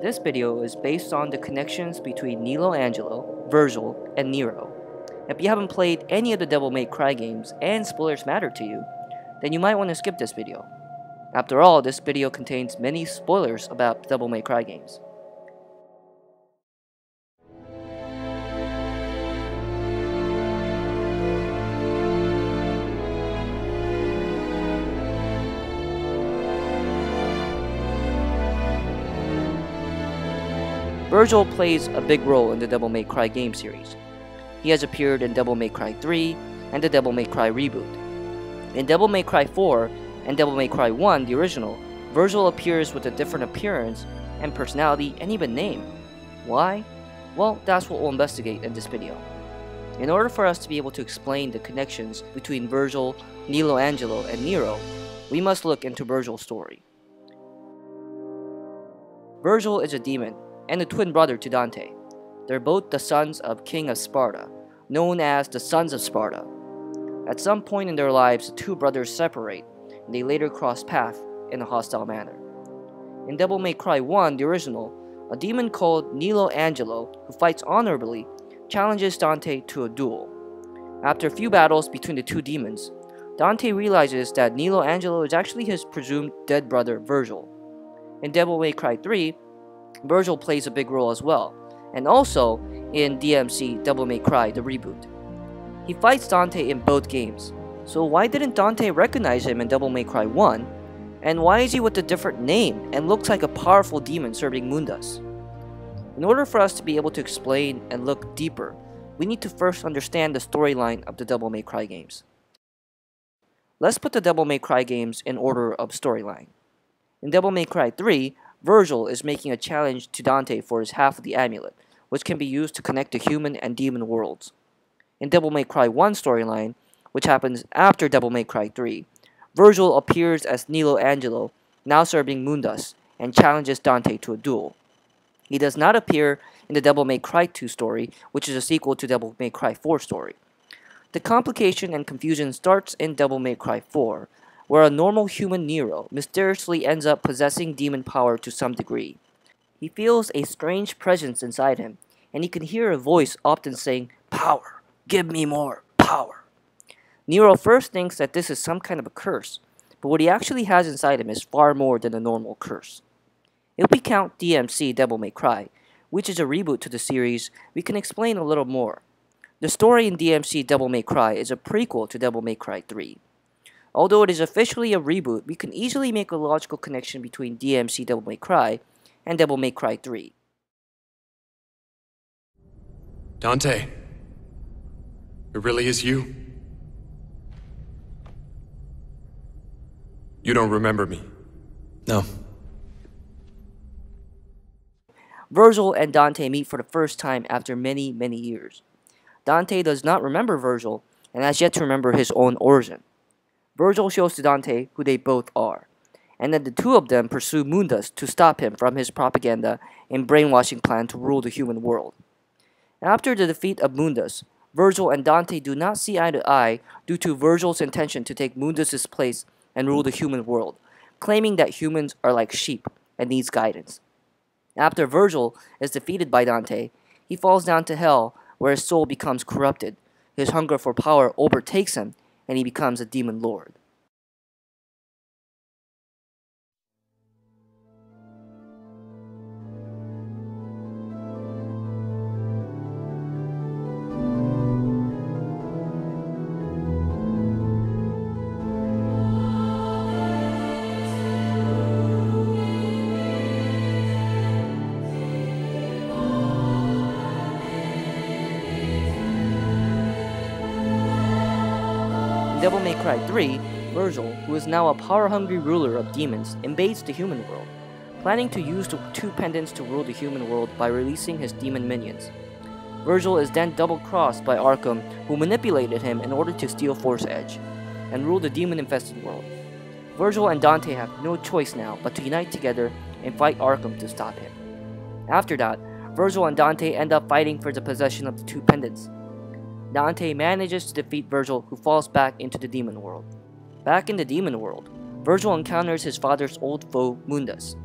This video is based on the connections between Nelo Angelo, Virgil, and Nero. If you haven't played any of the Devil May Cry games and spoilers matter to you, then you might want to skip this video. After all, this video contains many spoilers about Devil May Cry games. Virgil plays a big role in the Devil May Cry game series. He has appeared in Devil May Cry 3 and the Devil May Cry reboot. In Devil May Cry 4 and Devil May Cry 1, the original, Virgil appears with a different appearance and personality and even name. Why? Well, that's what we'll investigate in this video. In order for us to be able to explain the connections between Virgil, Nelo Angelo, and Nero, we must look into Virgil's story. Virgil is a demon and a twin brother to Dante. They're both the sons of King of Sparta, known as the Sons of Sparta. At some point in their lives, the two brothers separate, and they later cross paths in a hostile manner. In Devil May Cry 1, the original, a demon called Nelo Angelo, who fights honorably, challenges Dante to a duel. After a few battles between the two demons, Dante realizes that Nelo Angelo is actually his presumed dead brother Virgil. In Devil May Cry 3, Virgil plays a big role as well, and also in DMC Devil May Cry, the reboot. He fights Dante in both games, so why didn't Dante recognize him in Devil May Cry 1? And why is he with a different name and looks like a powerful demon serving Mundus? In order for us to be able to explain and look deeper, we need to first understand the storyline of the Devil May Cry games. Let's put the Devil May Cry games in order of storyline. In Devil May Cry 3, Virgil is making a challenge to Dante for his half of the amulet, which can be used to connect the human and demon worlds. In Devil May Cry 1 storyline, which happens after Devil May Cry 3, Virgil appears as Nelo Angelo, now serving Mundus, and challenges Dante to a duel. He does not appear in the Devil May Cry 2 story, which is a sequel to Devil May Cry 4 story. The complication and confusion starts in Devil May Cry 4, where a normal human Nero mysteriously ends up possessing demon power to some degree. He feels a strange presence inside him, and he can hear a voice often saying, "Power! Give me more power!" Nero first thinks that this is some kind of a curse, but what he actually has inside him is far more than a normal curse. If we count DMC Devil May Cry, which is a reboot to the series, we can explain a little more. The story in DMC Devil May Cry is a prequel to Devil May Cry 3. Although it is officially a reboot, we can easily make a logical connection between DMC Devil May Cry and Devil May Cry 3. Dante, it really is you? You don't remember me? No. Virgil and Dante meet for the first time after many years. Dante does not remember Virgil and has yet to remember his own origin. Virgil shows to Dante who they both are, and then the two of them pursue Mundus to stop him from his propaganda and brainwashing plan to rule the human world. After the defeat of Mundus, Virgil and Dante do not see eye to eye due to Virgil's intention to take Mundus' place and rule the human world, claiming that humans are like sheep and needs guidance. After Virgil is defeated by Dante, he falls down to hell where his soul becomes corrupted. His hunger for power overtakes him, and he becomes a demon lord. In Devil May Cry 3, Virgil, who is now a power-hungry ruler of demons, invades the human world, planning to use the two pendants to rule the human world by releasing his demon minions. Virgil is then double-crossed by Arkham, who manipulated him in order to steal Force Edge and rule the demon-infested world. Virgil and Dante have no choice now but to unite together and fight Arkham to stop him. After that, Virgil and Dante end up fighting for the possession of the two pendants. Dante manages to defeat Virgil, who falls back into the demon world. Back in the demon world, Virgil encounters his father's old foe, Mundus.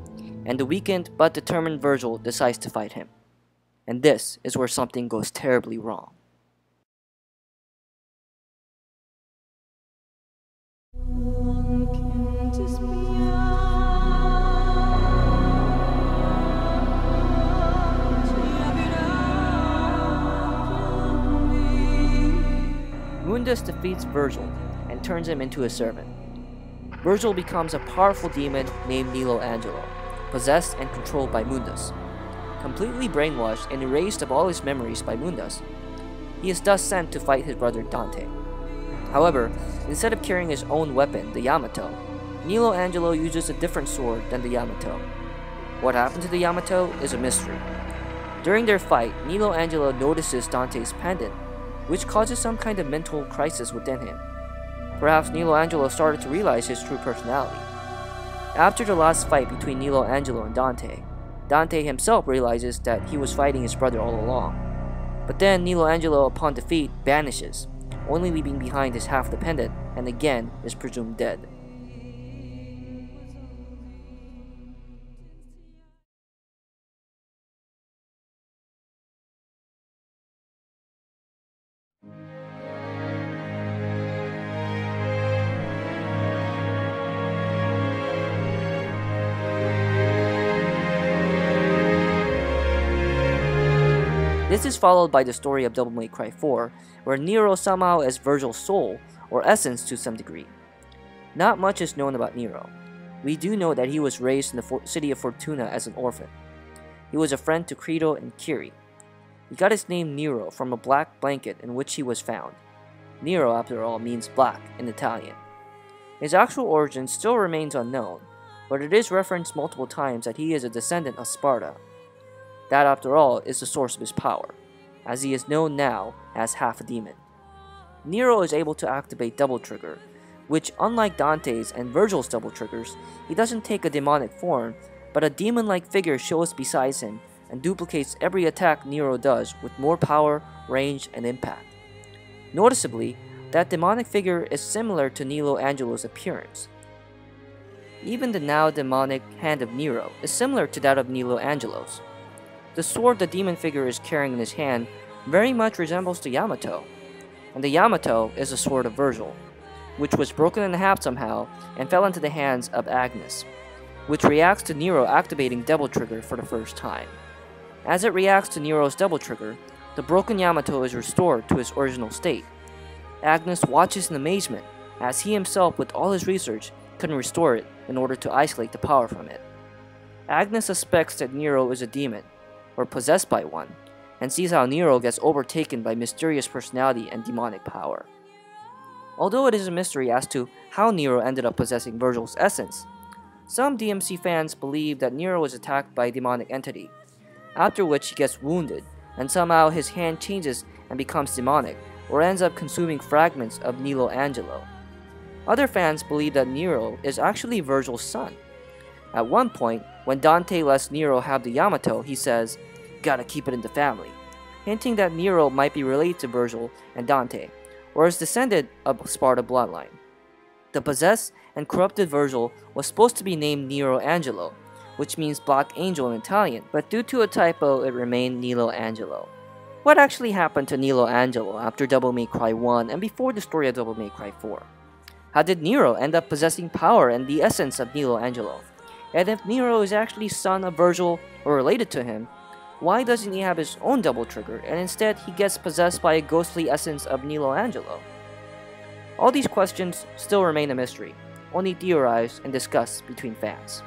and the weakened but determined Virgil decides to fight him. And this is where something goes terribly wrong. Mundus defeats Virgil and turns him into a servant. Virgil becomes a powerful demon named Nelo Angelo, possessed and controlled by Mundus. Completely brainwashed and erased of all his memories by Mundus, he is thus sent to fight his brother Dante. However, instead of carrying his own weapon, the Yamato, Nelo Angelo uses a different sword than the Yamato. What happened to the Yamato is a mystery. During their fight, Nelo Angelo notices Dante's pendant, which causes some kind of mental crisis within him. Perhaps Nelo Angelo started to realize his true personality. After the last fight between Nelo Angelo and Dante, Dante himself realizes that he was fighting his brother all along. But then Nelo Angelo, upon defeat, vanishes, only leaving behind his half the pendant, and again is presumed dead. This is followed by the story of Devil May Cry 4, where Nero somehow is Virgil's soul, or essence to some degree. Not much is known about Nero. We do know that he was raised in the city of Fortuna as an orphan. He was a friend to Credo and Kiri. He got his name Nero from a black blanket in which he was found. Nero, after all, means black in Italian. His actual origin still remains unknown, but it is referenced multiple times that he is a descendant of Sparta. That, after all, is the source of his power, as he is known now as half a demon. Nero is able to activate Double Trigger, which, unlike Dante's and Virgil's Double Triggers, he doesn't take a demonic form, but a demon-like figure shows beside him and duplicates every attack Nero does with more power, range, and impact. Noticeably, that demonic figure is similar to Nelo Angelo's appearance. Even the now demonic hand of Nero is similar to that of Nelo Angelo's. The sword the demon figure is carrying in his hand very much resembles the Yamato, and the Yamato is the sword of Virgil, which was broken in half somehow and fell into the hands of Agnes, which reacts to Nero activating Double Trigger for the first time. As it reacts to Nero's Double Trigger, the broken Yamato is restored to its original state. Agnes watches in amazement, as he himself, with all his research, couldn't restore it in order to isolate the power from it. Agnes suspects that Nero is a demon, or possessed by one, and sees how Nero gets overtaken by mysterious personality and demonic power. Although it is a mystery as to how Nero ended up possessing Virgil's essence, some DMC fans believe that Nero was attacked by a demonic entity, after which he gets wounded, and somehow his hand changes and becomes demonic, or ends up consuming fragments of Nelo Angelo. Other fans believe that Nero is actually Virgil's son. At one point, when Dante lets Nero have the Yamato, he says, "Gotta keep it in the family," hinting that Nero might be related to Virgil and Dante, or is descended of Sparta bloodline. The possessed and corrupted Virgil was supposed to be named Nero Angelo, which means Black Angel in Italian, but due to a typo it remained Nelo Angelo. What actually happened to Nelo Angelo after Devil May Cry 1 and before the story of Devil May Cry 4? How did Nero end up possessing power and the essence of Nelo Angelo? And if Nero is actually son of Virgil or related to him, why doesn't he have his own Double Trigger and instead he gets possessed by a ghostly essence of Nelo Angelo? All these questions still remain a mystery, only theorized and discussed between fans.